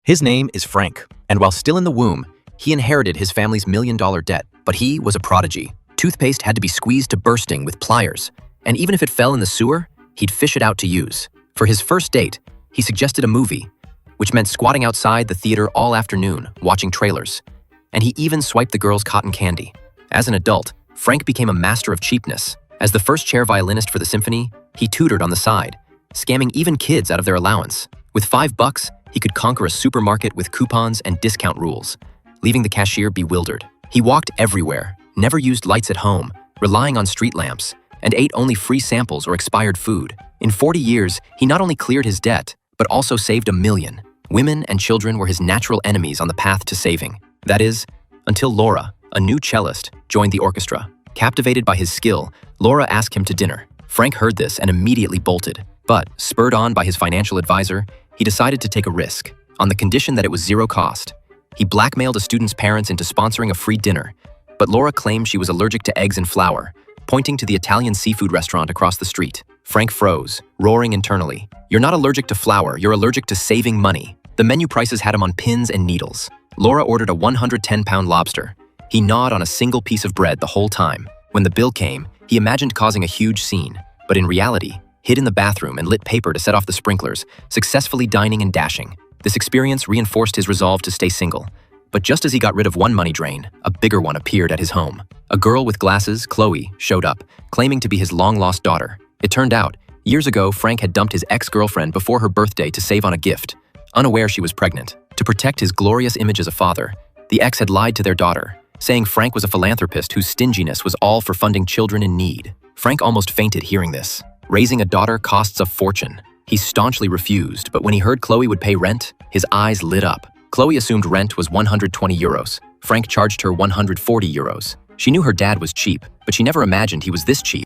His name is Frank, and while still in the womb, he inherited his family's million-dollar debt, but he was a prodigy. Toothpaste had to be squeezed to bursting with pliers, and even if it fell in the sewer, he'd fish it out to use. For his first date, he suggested a movie, which meant squatting outside the theater all afternoon, watching trailers. And he even swiped the girl's cotton candy. As an adult, Frank became a master of cheapness. As the first chair violinist for the symphony, he tutored on the side, scamming even kids out of their allowance. With $5, he could conquer a supermarket with coupons and discount rules, leaving the cashier bewildered. He walked everywhere, never used lights at home, relying on street lamps, and ate only free samples or expired food. In 40 years, he not only cleared his debt, but also saved 1 million. Women and children were his natural enemies on the path to saving. That is, until Laura, a new cellist, joined the orchestra. Captivated by his skill, Laura asked him to dinner. Frank heard this and immediately bolted. But, spurred on by his financial advisor, he decided to take a risk, on the condition that it was zero cost. He blackmailed a student's parents into sponsoring a free dinner, but Laura claimed she was allergic to eggs and flour, pointing to the Italian seafood restaurant across the street. Frank froze, roaring internally. "You're not allergic to flour, you're allergic to saving money." The menu prices had him on pins and needles. Laura ordered a 110-pound lobster. He gnawed on a single piece of bread the whole time. When the bill came, he imagined causing a huge scene, but in reality, hid in the bathroom and lit paper to set off the sprinklers, successfully dining and dashing. This experience reinforced his resolve to stay single. But just as he got rid of one money drain, a bigger one appeared at his home. A girl with glasses, Chloe, showed up, claiming to be his long-lost daughter. It turned out, years ago, Frank had dumped his ex-girlfriend before her birthday to save on a gift, unaware she was pregnant. To protect his glorious image as a father, the ex had lied to their daughter, saying Frank was a philanthropist whose stinginess was all for funding children in need. Frank almost fainted hearing this. Raising a daughter costs a fortune. He staunchly refused, but when he heard Chloe would pay rent, his eyes lit up. Chloe assumed rent was 120 euros. Frank charged her 140 euros. She knew her dad was cheap, but she never imagined he was this cheap.